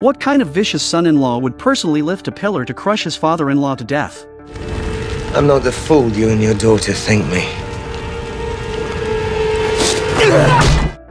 What kind of vicious son-in-law would personally lift a pillar to crush his father-in-law to death? I'm not the fool you and your daughter think me.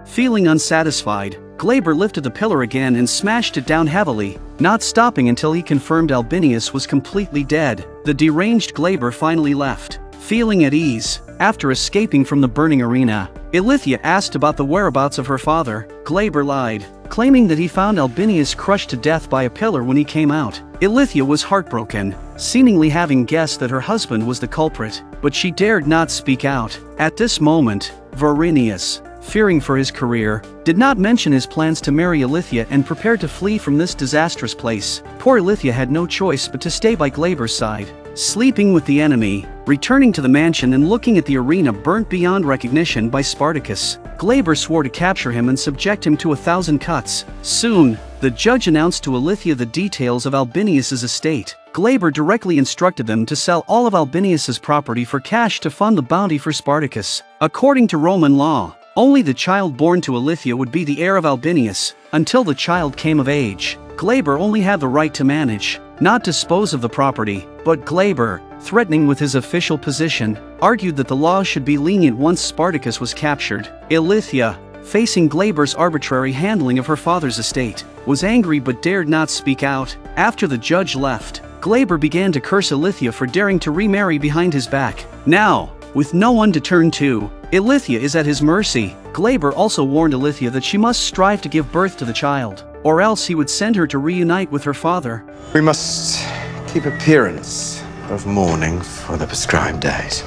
Feeling unsatisfied, Glaber lifted the pillar again and smashed it down heavily, not stopping until he confirmed Albinius was completely dead. The deranged Glaber finally left. Feeling at ease, after escaping from the burning arena, Ilithia asked about the whereabouts of her father. Glaber lied, claiming that he found Albinius crushed to death by a pillar when he came out. Ilithia was heartbroken, seemingly having guessed that her husband was the culprit, but she dared not speak out. At this moment, Varinius, fearing for his career, did not mention his plans to marry Ilithia and prepared to flee from this disastrous place. Poor Ilithia had no choice but to stay by Glaber's side, sleeping with the enemy, returning to the mansion and looking at the arena burnt beyond recognition by Spartacus. Glaber swore to capture him and subject him to 1,000 cuts. Soon, the judge announced to Ilithia the details of Albinius's estate. Glaber directly instructed them to sell all of Albinius's property for cash to fund the bounty for Spartacus. According to Roman law, only the child born to Ilithia would be the heir of Albinius, until the child came of age. Glaber only had the right to manage, not dispose of the property, but Glaber, threatening with his official position, argued that the law should be lenient once Spartacus was captured. Ilithia, facing Glaber's arbitrary handling of her father's estate, was angry but dared not speak out. After the judge left, Glaber began to curse Ilithia for daring to remarry behind his back. Now, with no one to turn to, Ilithia is at his mercy. Glaber also warned Ilithia that she must strive to give birth to the child, or else he would send her to reunite with her father. We must keep appearance of mourning for the prescribed days.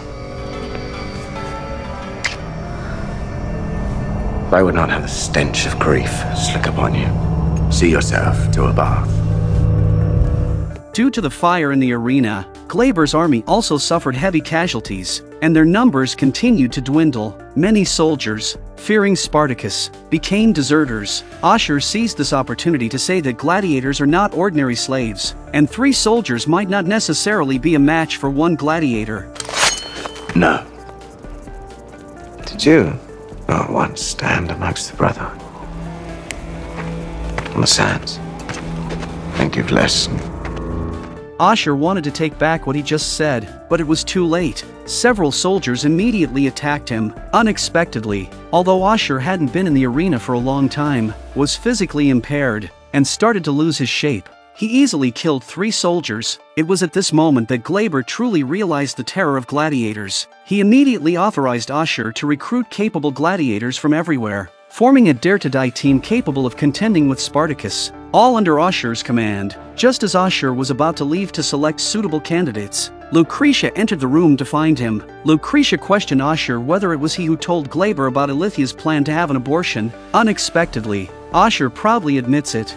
I would not have the stench of grief slick upon you. See yourself to a bath. Due to the fire in the arena, Glaber's army also suffered heavy casualties, and their numbers continued to dwindle. Many soldiers, fearing Spartacus, became deserters. Ashur seized this opportunity to say that gladiators are not ordinary slaves, and 3 soldiers might not necessarily be a match for 1 gladiator. No. Did you not once stand amongst the brethren on the sands and give lesson? Ashur wanted to take back what he just said, but it was too late. Several soldiers immediately attacked him, unexpectedly. Although Ashur hadn't been in the arena for a long time, was physically impaired, and started to lose his shape. He easily killed 3 soldiers. It was at this moment that Glaber truly realized the terror of gladiators. He immediately authorized Ashur to recruit capable gladiators from everywhere, forming a dare-to-die team capable of contending with Spartacus, all under Ashur's command. Just as Ashur was about to leave to select suitable candidates, Lucretia entered the room to find him. Lucretia questioned Ashur whether it was he who told Glaber about Ilithia's plan to have an abortion. Unexpectedly, Ashur proudly admits it.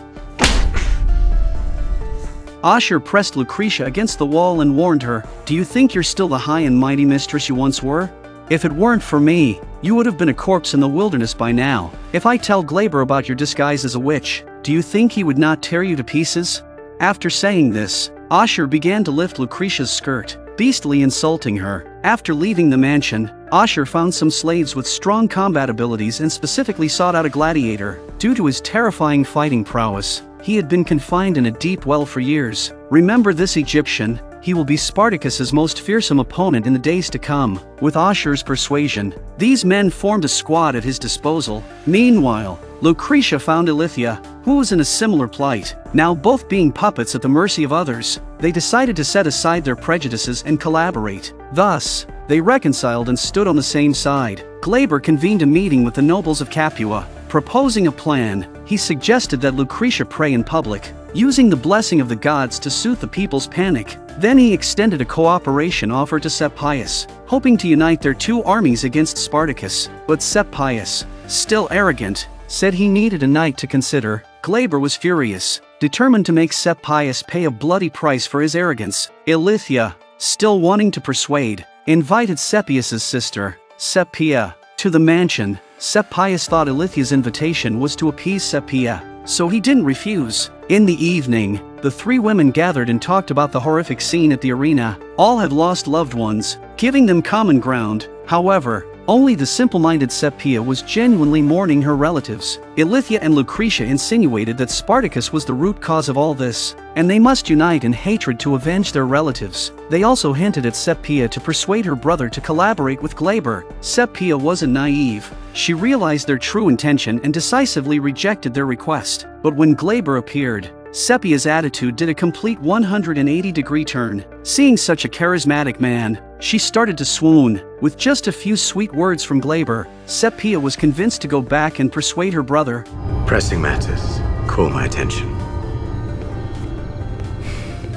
Ashur pressed Lucretia against the wall and warned her, "Do you think you're still the high and mighty mistress you once were? If it weren't for me, you would have been a corpse in the wilderness by now. If I tell Glaber about your disguise as a witch, do you think he would not tear you to pieces?" After saying this, Ashur began to lift Lucretia's skirt, beastly insulting her. After leaving the mansion, Ashur found some slaves with strong combat abilities and specifically sought out a gladiator. Due to his terrifying fighting prowess, he had been confined in a deep well for years. Remember this Egyptian, he will be Spartacus's most fearsome opponent in the days to come. With Ashur's persuasion, these men formed a squad at his disposal. Meanwhile, Lucretia found Ilithia, who was in a similar plight. Now both being puppets at the mercy of others, they decided to set aside their prejudices and collaborate. Thus, they reconciled and stood on the same side. Glaber convened a meeting with the nobles of Capua. Proposing a plan, he suggested that Lucretia pray in public, using the blessing of the gods to soothe the people's panic. Then he extended a cooperation offer to Spartacus, hoping to unite their 2 armies against Spartacus. But Spartacus, still arrogant, said he needed a night to consider. Glaber was furious, determined to make Spartacus pay a bloody price for his arrogance. Ilithia, still wanting to persuade, invited Seppius's sister, Seppia, to the mansion. Spartacus thought Ilithia's invitation was to appease Seppia, so he didn't refuse. In the evening, the 3 women gathered and talked about the horrific scene at the arena. All had lost loved ones, giving them common ground. However, Only the simple-minded Sepia was genuinely mourning her relatives. Ilithyia and Lucretia insinuated that Spartacus was the root cause of all this, and they must unite in hatred to avenge their relatives. They also hinted at Sepia to persuade her brother to collaborate with Glaber. Sepia wasn't naive. She realized their true intention and decisively rejected their request. But when Glaber appeared, Sepia's attitude did a complete 180-degree turn. Seeing such a charismatic man, she started to swoon. With just a few sweet words from Glaber, Sepia was convinced to go back and persuade her brother. Pressing matters call my attention.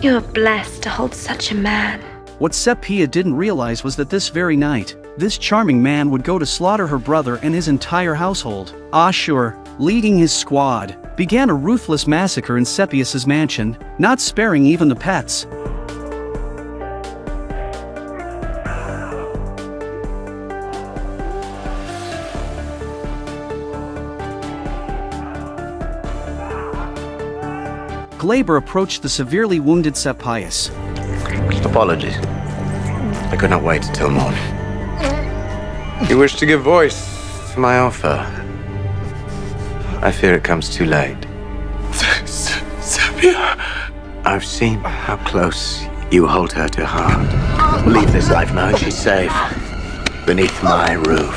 You are blessed to hold such a man. What Sepia didn't realize was that this very night, this charming man would go to slaughter her brother and his entire household. Ashur, leading his squad, began a ruthless massacre in Sepius's mansion, not sparing even the pets. Glaber approached the severely wounded Sepius. Apologies. I could not wait until morning. You wish to give voice to my offer. I fear it comes too late. Sepia! I've seen how close you hold her to heart. Leave this life now, she's safe. Beneath my roof.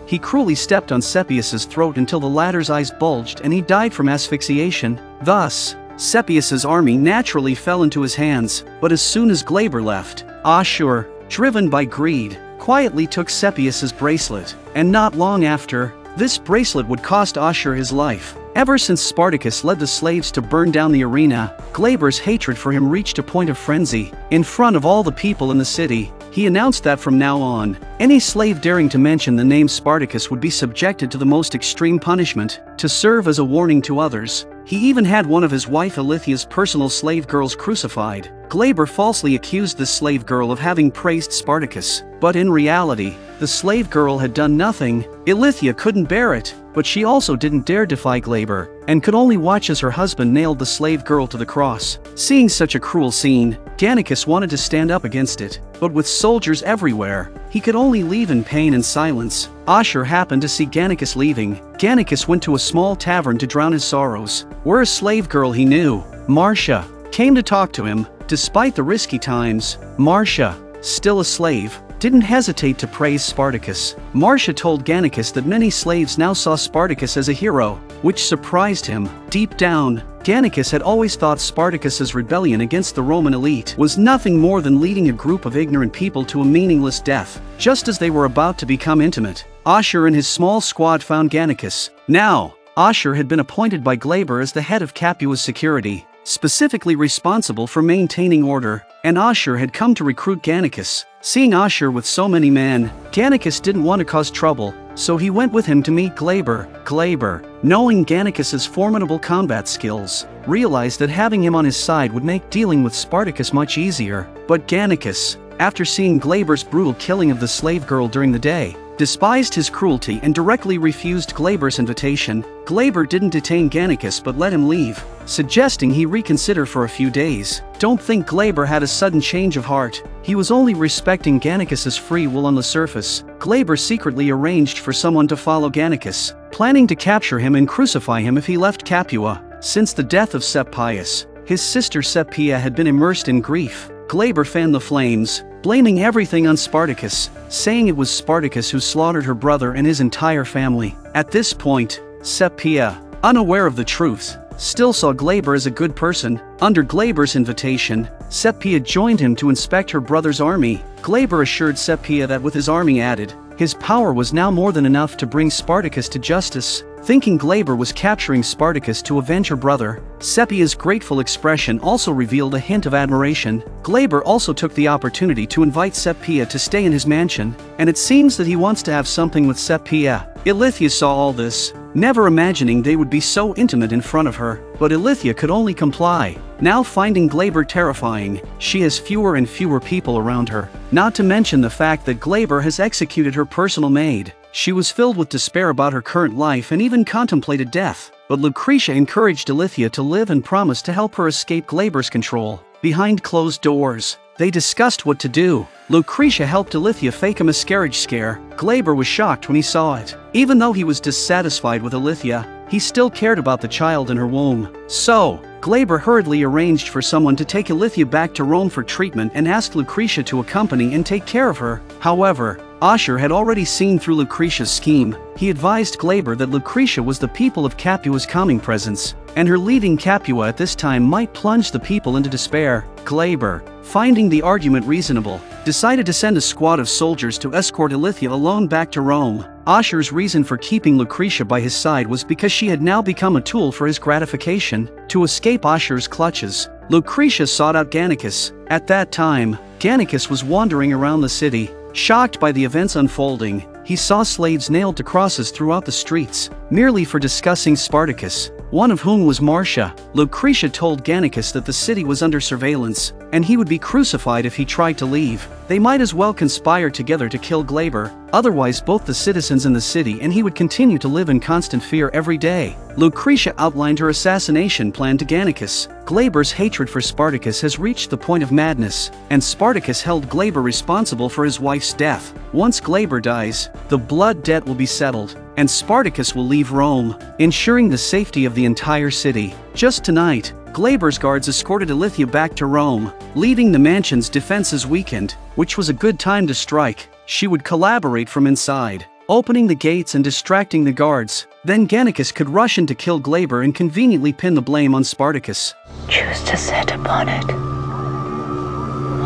He cruelly stepped on Sepius's throat until the latter's eyes bulged and he died from asphyxiation. Thus, Sepius's army naturally fell into his hands, but as soon as Glaber left, Ashur, driven by greed, quietly took Sepius's bracelet, and not long after, this bracelet would cost Ashur his life. Ever since Spartacus led the slaves to burn down the arena, Glaber's hatred for him reached a point of frenzy. In front of all the people in the city, he announced that from now on, any slave daring to mention the name Spartacus would be subjected to the most extreme punishment, to serve as a warning to others. He even had one of his wife Ilithyia's personal slave girls crucified. Glaber falsely accused this slave girl of having praised Spartacus, but in reality, the slave girl had done nothing. Ilithyia couldn't bear it, but she also didn't dare defy Glaber, and could only watch as her husband nailed the slave girl to the cross. Seeing such a cruel scene, Gannicus wanted to stand up against it, but with soldiers everywhere, he could only leave in pain and silence. Ashur happened to see Gannicus leaving. Gannicus went to a small tavern to drown his sorrows, where a slave girl he knew, Marcia, came to talk to him. Despite the risky times, Marcia, still a slave, didn't hesitate to praise Spartacus. Marcia told Gannicus that many slaves now saw Spartacus as a hero, which surprised him. Deep down, Gannicus had always thought Spartacus's rebellion against the Roman elite was nothing more than leading a group of ignorant people to a meaningless death. Just as they were about to become intimate, Ashur and his small squad found Gannicus. Now, Ashur had been appointed by Glaber as the head of Capua's security, specifically responsible for maintaining order, and Ashur had come to recruit Gannicus. Seeing Ashur with so many men, Gannicus didn't want to cause trouble, so he went with him to meet Glaber. Glaber, knowing Gannicus's formidable combat skills, realized that having him on his side would make dealing with Spartacus much easier. But Gannicus, after seeing Glaber's brutal killing of the slave girl during the day, despised his cruelty and directly refused Glaber's invitation. Glaber didn't detain Gannicus but let him leave, suggesting he reconsider for a few days. Don't think Glaber had a sudden change of heart. He was only respecting Gannicus's free will on the surface. Glaber secretly arranged for someone to follow Gannicus, planning to capture him and crucify him if he left Capua. Since the death of Sepius, his sister Sepia had been immersed in grief. Glaber fanned the flames, blaming everything on Spartacus, saying it was Spartacus who slaughtered her brother and his entire family. At this point, Sepia, unaware of the truth, still saw Glaber as a good person. Under Glaber's invitation, Sepia joined him to inspect her brother's army. Glaber assured Sepia that with his army added, his power was now more than enough to bring Spartacus to justice. Thinking Glaber was capturing Spartacus to avenge her brother, Sepia's grateful expression also revealed a hint of admiration. Glaber also took the opportunity to invite Sepia to stay in his mansion, and it seems that he wants to have something with Sepia. Ilithyia saw all this, never imagining they would be so intimate in front of her, but Ilithyia could only comply. Now finding Glaber terrifying, she has fewer and fewer people around her, not to mention the fact that Glaber has executed her personal maid. She was filled with despair about her current life and even contemplated death, but Lucretia encouraged Ilithyia to live and promised to help her escape Glaber's control. Behind closed doors, They discussed what to do. Lucretia helped Ilithia fake a miscarriage scare. Glaber was shocked when he saw it. Even though he was dissatisfied with Ilithia, he still cared about the child in her womb. So, Glaber hurriedly arranged for someone to take Ilithia back to Rome for treatment and asked Lucretia to accompany and take care of her. However, Ashur had already seen through Lucretia's scheme. He advised Glaber that Lucretia was the people of Capua's calming presence, and her leaving Capua at this time might plunge the people into despair. Glaber, finding the argument reasonable, decided to send a squad of soldiers to escort Ilithia alone back to Rome. Ashur's reason for keeping Lucretia by his side was because she had now become a tool for his gratification. To escape Ashur's clutches, Lucretia sought out Gannicus. At that time, Gannicus was wandering around the city. Shocked by the events unfolding, he saw slaves nailed to crosses throughout the streets, merely for discussing Spartacus, one of whom was Marcia. Lucretia told Gannicus that the city was under surveillance, and he would be crucified if he tried to leave. They might as well conspire together to kill Glaber, otherwise both the citizens in the city and he would continue to live in constant fear every day. Lucretia outlined her assassination plan to Gannicus. Glaber's hatred for Spartacus has reached the point of madness, and Spartacus held Glaber responsible for his wife's death. Once Glaber dies, the blood debt will be settled, and Spartacus will leave Rome, ensuring the safety of the entire city. Just tonight, Glaber's guards escorted Ilithia back to Rome, leaving the mansion's defenses weakened, which was a good time to strike. She would collaborate from inside, opening the gates and distracting the guards. Then Gannicus could rush in to kill Glaber and conveniently pin the blame on Spartacus. Choose to sit upon it,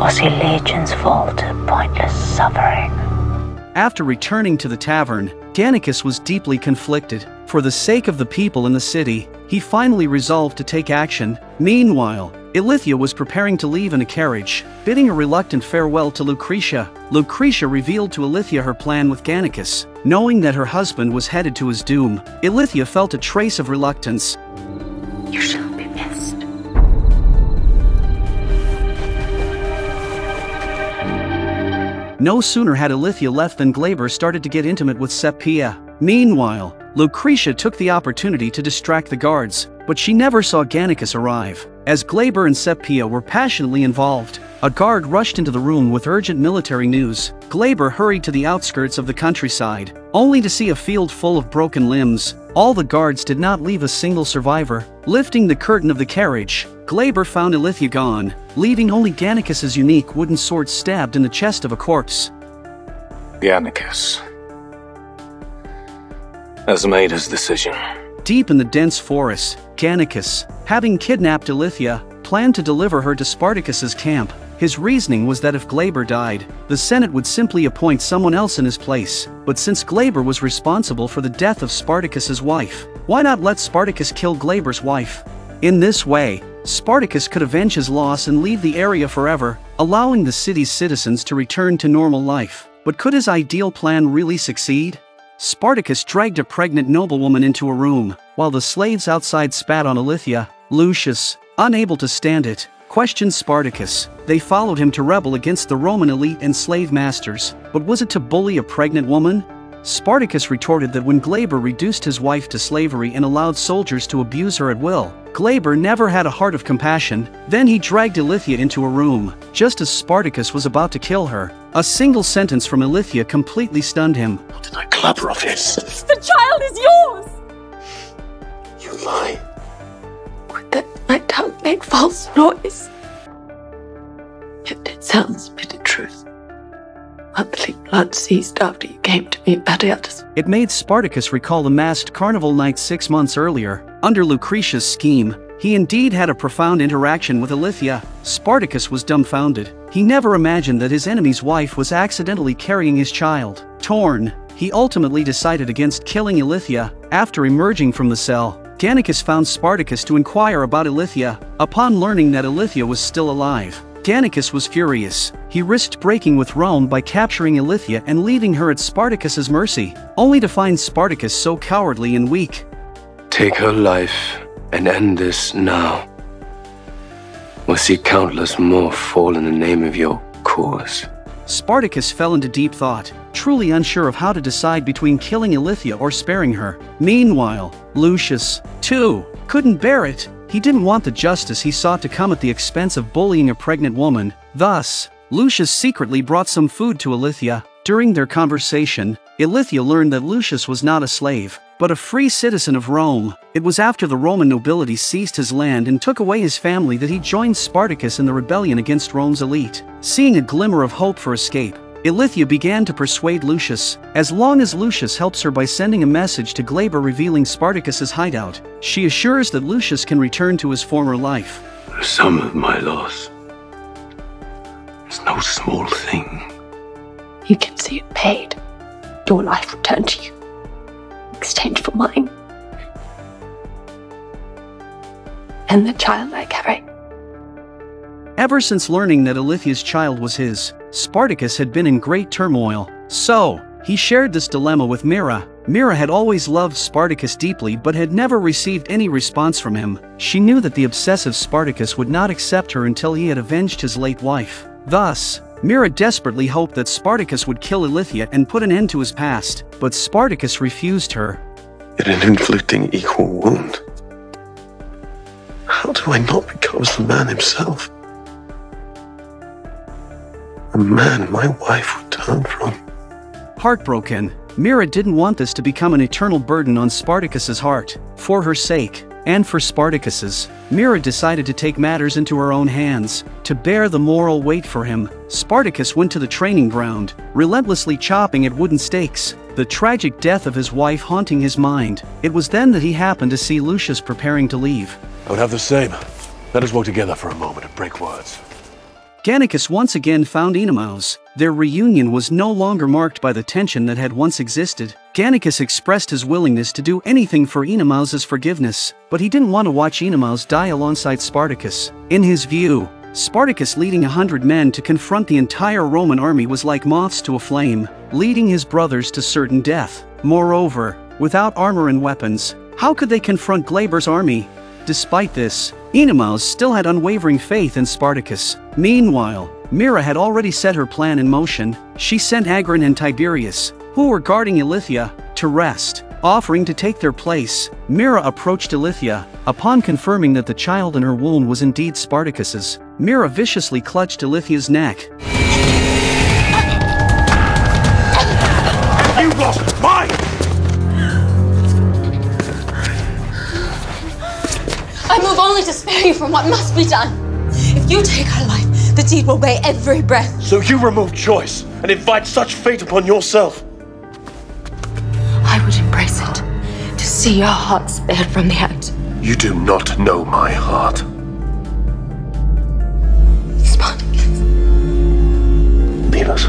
or see legions fall to pointless suffering. After returning to the tavern, Gannicus was deeply conflicted. For the sake of the people in the city, he finally resolved to take action. Meanwhile, Ilithia was preparing to leave in a carriage, bidding a reluctant farewell to Lucretia. Lucretia revealed to Ilithia her plan with Gannicus. Knowing that her husband was headed to his doom, Ilithia felt a trace of reluctance. You shall be missed. No sooner had Ilithia left than Glaber started to get intimate with Sepia. Meanwhile, Lucretia took the opportunity to distract the guards, but she never saw Gannicus arrive. As Glaber and Sepia were passionately involved, a guard rushed into the room with urgent military news. Glaber hurried to the outskirts of the countryside, only to see a field full of broken limbs. All the guards did not leave a single survivor. Lifting the curtain of the carriage, Glaber found Ilithia gone, leaving only Gannicus's unique wooden sword stabbed in the chest of a corpse. Gannicus has made his decision. Deep in the dense forest, Gannicus, having kidnapped Ilithia, planned to deliver her to Spartacus's camp. His reasoning was that if Glaber died, the Senate would simply appoint someone else in his place. But since Glaber was responsible for the death of Spartacus's wife, why not let Spartacus kill Glaber's wife? In this way, Spartacus could avenge his loss and leave the area forever, allowing the city's citizens to return to normal life. But could his ideal plan really succeed? Spartacus dragged a pregnant noblewoman into a room, while the slaves outside spat on Ilithia. Lucius, unable to stand it, questioned Spartacus. They followed him to rebel against the Roman elite and slave masters. But was it to bully a pregnant woman? Spartacus retorted that when Glaber reduced his wife to slavery and allowed soldiers to abuse her at will, Glaber never had a heart of compassion. Then he dragged Ilithia into a room, just as Spartacus was about to kill her. A single sentence from Ilithia completely stunned him. How did I clobber of this? The child is yours! You lie. Would that my tongue made false noise? Yet it sounds bitter truth. Monthly blood ceased after you came to me in Betrayal. It made Spartacus recall the masked carnival night 6 months earlier. Under Lucretia's scheme, he indeed had a profound interaction with Ilithia. Spartacus was dumbfounded. He never imagined that his enemy's wife was accidentally carrying his child. Torn, he ultimately decided against killing Ilithia. After emerging from the cell, Gannicus found Spartacus to inquire about Ilithia. Upon learning that Ilithia was still alive, Gannicus was furious. He risked breaking with Rome by capturing Ilithia and leaving her at Spartacus's mercy, only to find Spartacus so cowardly and weak. Take her life and end this now. We'll see countless more fall in the name of your cause. Spartacus fell into deep thought, truly unsure of how to decide between killing Ilithia or sparing her. Meanwhile, Lucius, too, couldn't bear it. He He didn't want the justice he sought to come at the expense of bullying a pregnant woman. Thus, Lucius secretly brought some food to Ilithia. During their conversation, Ilithia learned that Lucius was not a slave, but a free citizen of Rome. It was after the Roman nobility seized his land and took away his family that he joined Spartacus in the rebellion against Rome's elite. Seeing a glimmer of hope for escape, Ilithia began to persuade Lucius. As long as Lucius helps her by sending a message to Glaber revealing Spartacus's hideout, she assures that Lucius can return to his former life. The sum of my loss is no small thing. You can see it paid. Your life returned to you. In exchange for mine. And the child I carry. Ever since learning that Ilithia's child was his, Spartacus had been in great turmoil. So, he shared this dilemma with Mira. Mira had always loved Spartacus deeply but had never received any response from him. She knew that the obsessive Spartacus would not accept her until he had avenged his late wife. Thus, Mira desperately hoped that Spartacus would kill Ilithia and put an end to his past, but Spartacus refused her. Yet in inflicting equal wound, how do I not become as the man himself? A man my wife would turn from. Heartbroken, Mira didn't want this to become an eternal burden on Spartacus's heart. For her sake, and for Spartacus's, Mira decided to take matters into her own hands. To bear the moral weight for him, Spartacus went to the training ground, relentlessly chopping at wooden stakes, the tragic death of his wife haunting his mind. It was then that he happened to see Lucius preparing to leave. I would have the same. Let us walk together for a moment and break words. Gannicus once again found Enemaus. Their reunion was no longer marked by the tension that had once existed. Gannicus expressed his willingness to do anything for Enemaus' forgiveness, but he didn't want to watch Enemaus die alongside Spartacus. In his view, Spartacus leading 100 men to confront the entire Roman army was like moths to a flame, leading his brothers to certain death. Moreover, without armor and weapons, how could they confront Glaber's army? Despite this, Enemaus still had unwavering faith in Spartacus. Meanwhile, Mira had already set her plan in motion. She sent Agron and Tiberius, who were guarding Ilithia, to rest. Offering to take their place, Mira approached Ilithia. Upon confirming that the child in her womb was indeed Spartacus's, Mira viciously clutched Ilithia's neck. You lost mine! I move only to spare you from what must be done. If you take her life, the deed will weigh every breath. So you remove choice and invite such fate upon yourself? I would embrace it, to see your heart spared from the act. You do not know my heart. Spartacus. Leave us.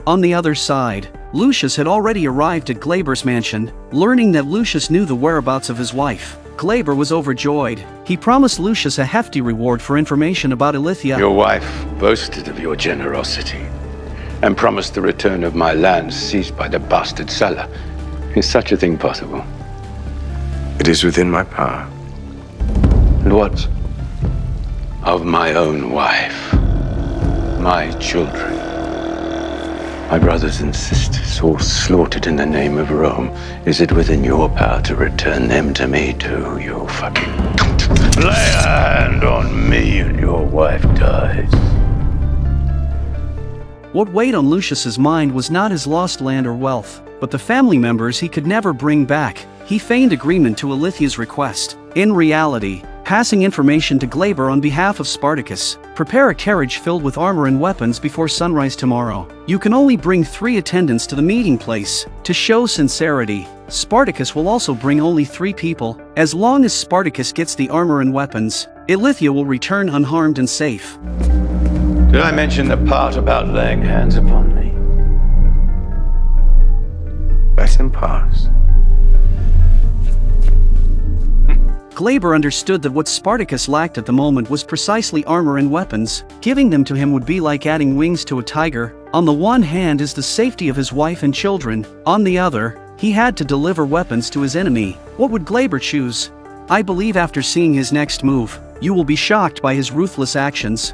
On the other side, Lucius had already arrived at Glaber's mansion. Learning that Lucius knew the whereabouts of his wife, Glaber was overjoyed. He promised Lucius a hefty reward for information about Ilithia. Your wife boasted of your generosity and promised the return of my lands seized by the bastard Sulla. Is such a thing possible? It is within my power. And what of my own wife, my children, my brothers and sisters, all slaughtered in the name of Rome? Is it within your power to return them to me too, you fucking... Lay a hand on me and your wife dies. What weighed on Lucius's mind was not his lost land or wealth, but the family members he could never bring back. He feigned agreement to Ilithia's request. In reality, passing information to Glaber on behalf of Spartacus. Prepare a carriage filled with armor and weapons before sunrise tomorrow. You can only bring 3 attendants to the meeting place. To show sincerity, Spartacus will also bring only 3 people. As long as Spartacus gets the armor and weapons, Ilithia will return unharmed and safe. Did I mention the part about laying hands upon me? Let him pass. Glaber understood that what Spartacus lacked at the moment was precisely armor and weapons. Giving them to him would be like adding wings to a tiger. On the one hand is the safety of his wife and children. On the other, he had to deliver weapons to his enemy. What would Glaber choose? I believe after seeing his next move, you will be shocked by his ruthless actions.